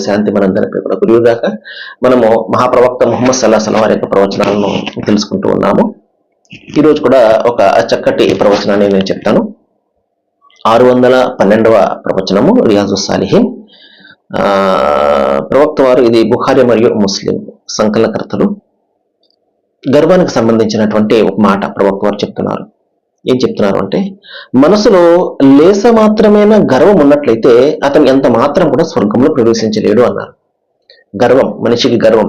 శాంతి మనందరిపై కూడా గురిగాక. మనము మహాప్రవక్త ముహమ్మద్ సల్లల్లాహు అలైహి వసల్లం వారి యొక్క ప్రవచనాలను తెలుసుకుంటూ ఉన్నాము. ఈరోజు కూడా ఒక చక్కటి ప్రవచనాన్ని నేను చెప్తాను. 612వ ప్రవచనము రియాజుస్ సాలిహీన్. ప్రవక్త వారు, ఇది బుఖారి మరియు ముస్లిం సంకలనకర్తలు, గర్వానికి సంబంధించినటువంటి ఒక మాట ప్రవక్త వారు చెప్తున్నారు. ఏం చెప్తున్నారు అంటే, మనసులో లేస మాత్రమైన గర్వం ఉన్నట్లయితే అతను ఎంత మాత్రం కూడా స్వర్గంలో ప్రవేశించలేడు అన్నారు. గర్వం, మనిషికి గర్వం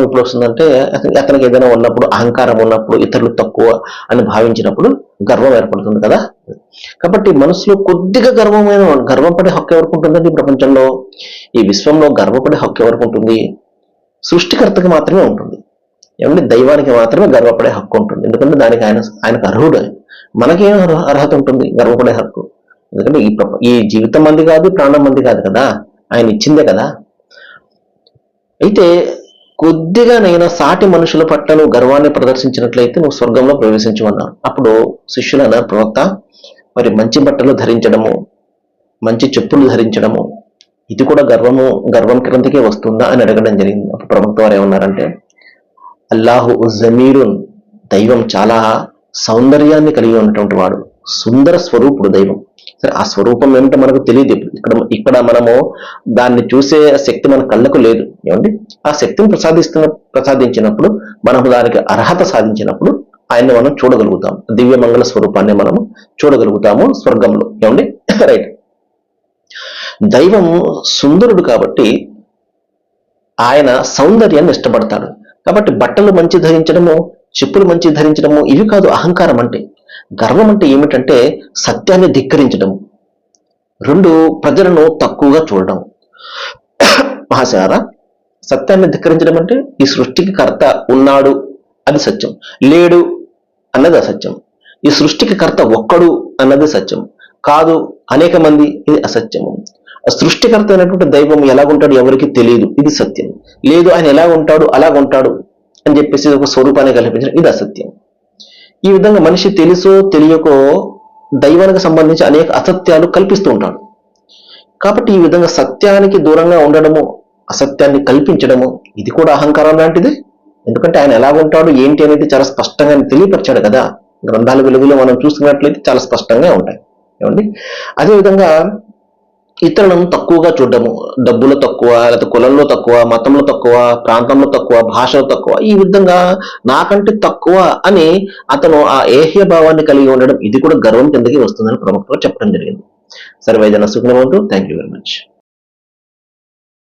ఎప్పుడు వస్తుందంటే, అతనికి ఏదైనా ఉన్నప్పుడు, అహంకారం ఉన్నప్పుడు, ఇతరులు తక్కువ అని భావించినప్పుడు గర్వం ఏర్పడుతుంది కదా. కాబట్టి మనసులో కొద్దిగా గర్వం పడే హక్కు ఎవరికి ఉంటుందండి? ప్రపంచంలో, ఈ విశ్వంలో గర్వపడే హక్కు ఎవరికి ఉంటుంది? సృష్టికర్తకి మాత్రమే ఉంటుంది. ఏమంటే దైవానికి మాత్రమే గర్వపడే హక్కు ఉంటుంది. ఎందుకంటే దానికి ఆయనకు అర్హుడు. మనకేం అర్హత ఉంటుంది గర్వపడే హక్కు? ఎందుకంటే ఈ జీవితం మంది కాదు, ప్రాణం మంది కాదు కదా, ఆయన ఇచ్చిందే కదా. అయితే కొద్దిగా నైనా సాటి మనుషుల పట్ల నువ్వు గర్వాన్ని ప్రదర్శించినట్లయితే నువ్వు స్వర్గంలో ప్రవేశించమన్నారు. అప్పుడు శిష్యులు అన్నారు, ప్రవక్త, మరి మంచి బట్టలు ధరించడము, మంచి చెప్పులు ధరించడము, ఇది కూడా గర్వం కిందకే వస్తుందా అని అడగడం జరిగింది. అప్పుడు ప్రవక్త వారు ఏమన్నారంటే, అల్లాహు జమీరున్, దైవం చాలా సౌందర్యాన్ని కలిగి ఉన్నటువంటి వాడు, సుందర స్వరూపుడు దైవం. సరే, ఆ స్వరూపం ఏమిటో మనకు తెలియదు. ఇక్కడ మనము దాన్ని చూసే శక్తి మన కళ్ళకు లేదు. ఏమండి, ఆ శక్తిని ప్రసాదించినప్పుడు, మనము దానికి అర్హత సాధించినప్పుడు ఆయన్ని మనం చూడగలుగుతాం. దివ్య మంగళ స్వరూపాన్ని మనము చూడగలుగుతాము స్వర్గంలో. ఏమండి, రైట్. దైవం సుందరుడు కాబట్టి ఆయన సౌందర్యాన్ని ఇష్టపడతాడు. కాబట్టి బట్టలు మంచి ధరించడము, చెప్పులు మంచి ధరించడము ఇవి కాదు అహంకారం అంటే. గర్వం అంటే ఏమిటంటే సత్యాన్ని ధిక్కరించడం, 2 ప్రజలను తక్కువగా చూడడం. మహాశారా, సత్యాన్ని ధిక్కరించడం అంటే ఈ సృష్టికి కర్త ఉన్నాడు అది సత్యం, లేడు అన్నది అసత్యం. ఈ సృష్టికి కర్త ఒక్కడు అన్నది సత్యం కాదు, అనేక మంది, ఇది అసత్యము. సృష్టికర్త అయినటువంటి దైవం ఎలాగుంటాడు ఎవరికి తెలియదు, ఇది సత్యం. లేదు, ఆయన ఎలా ఉంటాడు అలాగుంటాడు అని చెప్పేసి ఒక స్వరూపాన్ని కల్పించడం, ఇది అసత్యం. ఈ విధంగా మనిషి తెలుసో తెలియకో దైవానికి సంబంధించి అనేక అసత్యాలు కల్పిస్తూ ఉంటాడు. కాబట్టి ఈ విధంగా సత్యానికి దూరంగా ఉండడము, అసత్యాన్ని కల్పించడము, ఇది కూడా అహంకారం లాంటిది. ఎందుకంటే ఆయన ఎలాగుంటాడు ఏంటి అనేది చాలా స్పష్టంగా తెలియపరిచాడు కదా. గ్రంథాల వెలుగులో మనం చూసుకున్నట్లయితే చాలా స్పష్టంగా ఉంటాయి. ఏమండి, అదేవిధంగా ఇతరులను తక్కువగా చూడడము, డబ్బులో తక్కువ, లేకపోతే కులంలో తక్కువ, మతంలో తక్కువ, ప్రాంతంలో తక్కువ, భాషలో తక్కువ, ఈ విధంగా నాకంటే తక్కువ అని అతను ఆ ఏహ్య భావాన్ని కలిగి ఉండడం, ఇది కూడా గర్వం కిందకి వస్తుందని ప్రముఖంగా చెప్పడం జరిగింది. సర్వేజన Sukhinobhavantu. Thank you very much.